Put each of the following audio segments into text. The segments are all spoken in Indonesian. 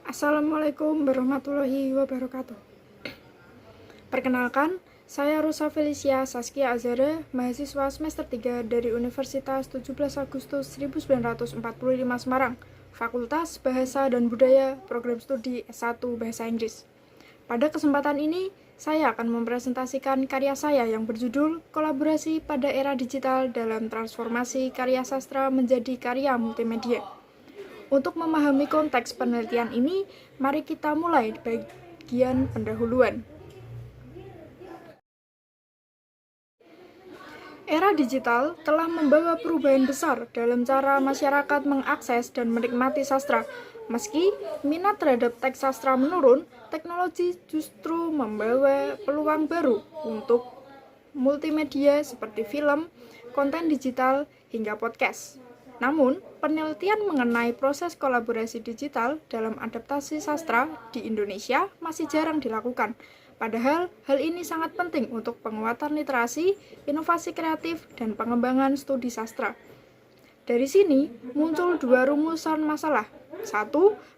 Assalamualaikum warahmatullahi wabarakatuh. Perkenalkan, saya Rosa Felicia Saskia Azhara, mahasiswa semester 3 dari Universitas 17 Agustus 1945 Semarang, Fakultas Bahasa dan Budaya, Program Studi S1 Bahasa Inggris. Pada kesempatan ini, saya akan mempresentasikan karya saya yang berjudul Kolaborasi pada Era Digital dalam Transformasi Karya Sastra menjadi Karya Multimedia. Untuk memahami konteks penelitian ini, mari kita mulai di bagian pendahuluan. Era digital telah membawa perubahan besar dalam cara masyarakat mengakses dan menikmati sastra. Meski minat terhadap teks sastra menurun, teknologi justru membawa peluang baru untuk multimedia seperti film, konten digital, hingga podcast. Namun, penelitian mengenai proses kolaborasi digital dalam adaptasi sastra di Indonesia masih jarang dilakukan. Padahal, hal ini sangat penting untuk penguatan literasi, inovasi kreatif, dan pengembangan studi sastra. Dari sini, muncul dua rumusan masalah. 1.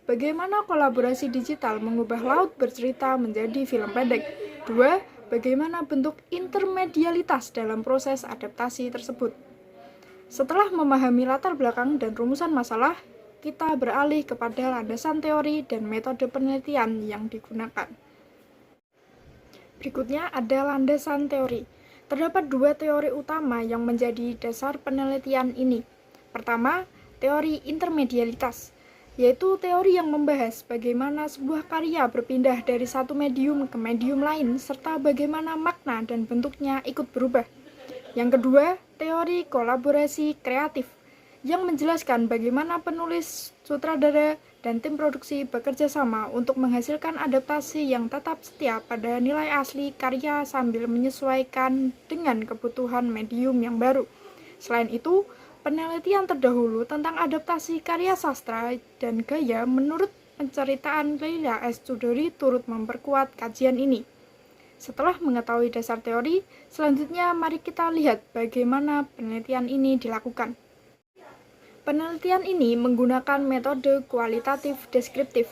Bagaimana kolaborasi digital mengubah laut bercerita menjadi film pendek. 2. Bagaimana bentuk intermedialitas dalam proses adaptasi tersebut. Setelah memahami latar belakang dan rumusan masalah, kita beralih kepada landasan teori dan metode penelitian yang digunakan. Berikutnya ada landasan teori. Terdapat dua teori utama yang menjadi dasar penelitian ini. Pertama, teori intermedialitas, yaitu teori yang membahas bagaimana sebuah karya berpindah dari satu medium ke medium lain, serta bagaimana makna dan bentuknya ikut berubah. Yang kedua, teori kolaborasi kreatif, yang menjelaskan bagaimana penulis, sutradara, dan tim produksi bekerja sama untuk menghasilkan adaptasi yang tetap setia pada nilai asli karya sambil menyesuaikan dengan kebutuhan medium yang baru. Selain itu, penelitian terdahulu tentang adaptasi karya sastra dan gaya menurut penceritaan Leila S. Chudori turut memperkuat kajian ini. Setelah mengetahui dasar teori, selanjutnya mari kita lihat bagaimana penelitian ini dilakukan. Penelitian ini menggunakan metode kualitatif deskriptif.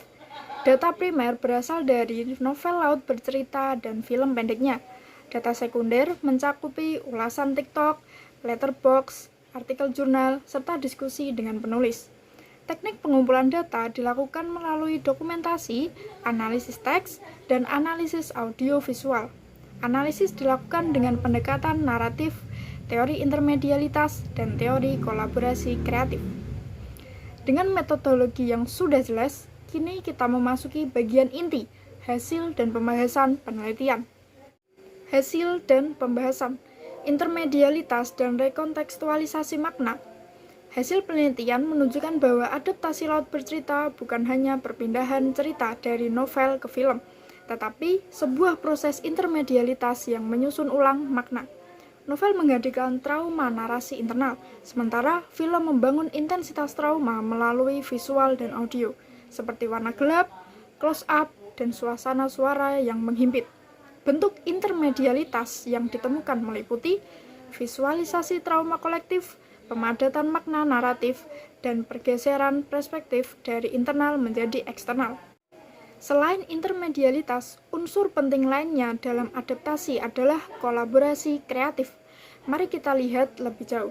Data primer berasal dari novel laut bercerita dan film pendeknya. Data sekunder mencakupi ulasan TikTok, letterbox, artikel jurnal, serta diskusi dengan penulis. Teknik pengumpulan data dilakukan melalui dokumentasi, analisis teks, dan analisis audio-visual. Analisis dilakukan dengan pendekatan naratif, teori intermedialitas, dan teori kolaborasi kreatif. Dengan metodologi yang sudah jelas, kini kita memasuki bagian inti, hasil dan pembahasan penelitian. Hasil dan pembahasan, intermedialitas dan rekontekstualisasi makna. Hasil penelitian menunjukkan bahwa adaptasi laut bercerita bukan hanya perpindahan cerita dari novel ke film, tetapi sebuah proses intermedialitas yang menyusun ulang makna. Novel menghadirkan trauma narasi internal, sementara film membangun intensitas trauma melalui visual dan audio, seperti warna gelap, close-up, dan suasana suara yang menghimpit. Bentuk intermedialitas yang ditemukan meliputi visualisasi trauma kolektif, pemadatan makna naratif, dan pergeseran perspektif dari internal menjadi eksternal. Selain intermedialitas, unsur penting lainnya dalam adaptasi adalah kolaborasi kreatif. Mari kita lihat lebih jauh.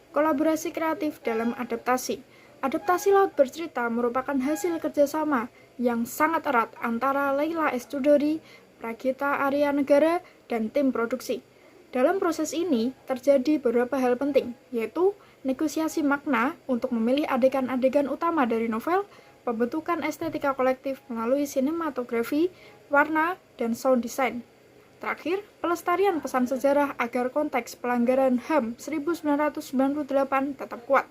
Kolaborasi kreatif dalam adaptasi. Adaptasi laut bercerita merupakan hasil kerjasama yang sangat erat antara Leila S. Chudori, Pragita Arya Negara, dan tim produksi. Dalam proses ini, terjadi beberapa hal penting, yaitu negosiasi makna untuk memilih adegan-adegan utama dari novel, pembentukan estetika kolektif melalui sinematografi, warna, dan sound design. Terakhir, pelestarian pesan sejarah agar konteks pelanggaran HAM 1998 tetap kuat.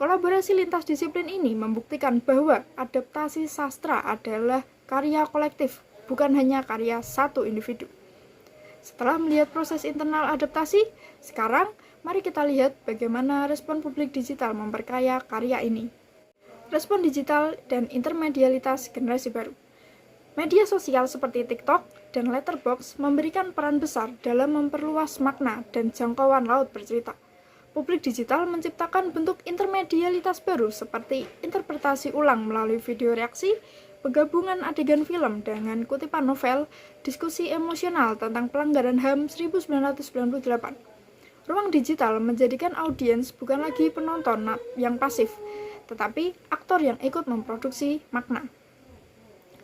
Kolaborasi lintas disiplin ini membuktikan bahwa adaptasi sastra adalah karya kolektif, bukan hanya karya satu individu. Setelah melihat proses internal adaptasi, sekarang mari kita lihat bagaimana respon publik digital memperkaya karya ini. Respon digital dan intermedialitas generasi baru. Media sosial seperti TikTok dan Letterboxd memberikan peran besar dalam memperluas makna dan jangkauan laut bercerita. Publik digital menciptakan bentuk intermedialitas baru seperti interpretasi ulang melalui video reaksi, penggabungan adegan film dengan kutipan novel Diskusi Emosional tentang Pelanggaran HAM 1998. Ruang digital menjadikan audiens bukan lagi penonton yang pasif, tetapi aktor yang ikut memproduksi makna.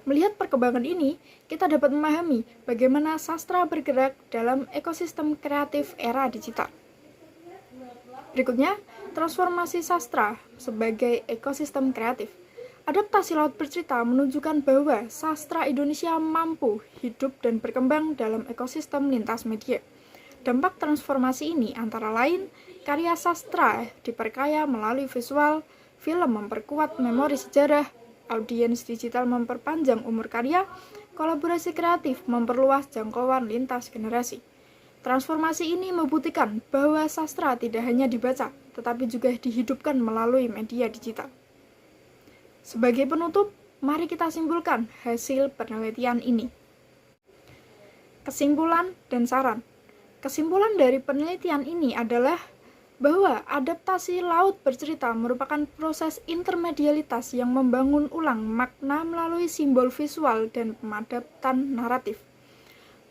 Melihat perkembangan ini, kita dapat memahami bagaimana sastra bergerak dalam ekosistem kreatif era digital. Berikutnya, transformasi sastra sebagai ekosistem kreatif. Adaptasi laut bercerita menunjukkan bahwa sastra Indonesia mampu hidup dan berkembang dalam ekosistem lintas media. Dampak transformasi ini antara lain, karya sastra diperkaya melalui visual, film memperkuat memori sejarah, audiens digital memperpanjang umur karya, kolaborasi kreatif memperluas jangkauan lintas generasi. Transformasi ini membuktikan bahwa sastra tidak hanya dibaca, tetapi juga dihidupkan melalui media digital. Sebagai penutup, mari kita simpulkan hasil penelitian ini. Kesimpulan dan saran. Kesimpulan dari penelitian ini adalah bahwa adaptasi laut bercerita merupakan proses intermedialitas yang membangun ulang makna melalui simbol visual dan pemadatan naratif.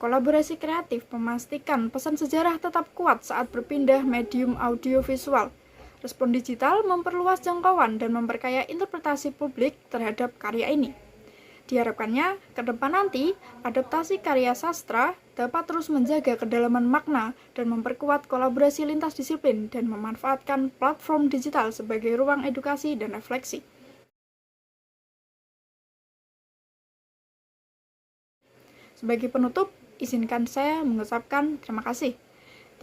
Kolaborasi kreatif memastikan pesan sejarah tetap kuat saat berpindah medium audiovisual. Respon digital memperluas jangkauan dan memperkaya interpretasi publik terhadap karya ini. Diharapkannya, ke depan nanti, adaptasi karya sastra dapat terus menjaga kedalaman makna dan memperkuat kolaborasi lintas disiplin dan memanfaatkan platform digital sebagai ruang edukasi dan refleksi. Sebagai penutup, izinkan saya mengucapkan terima kasih.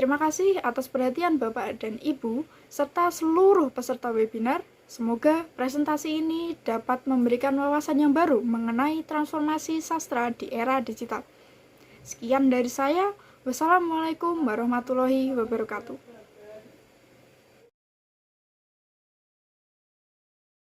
Terima kasih atas perhatian Bapak dan Ibu, serta seluruh peserta webinar. Semoga presentasi ini dapat memberikan wawasan yang baru mengenai transformasi sastra di era digital. Sekian dari saya. Wassalamualaikum warahmatullahi wabarakatuh.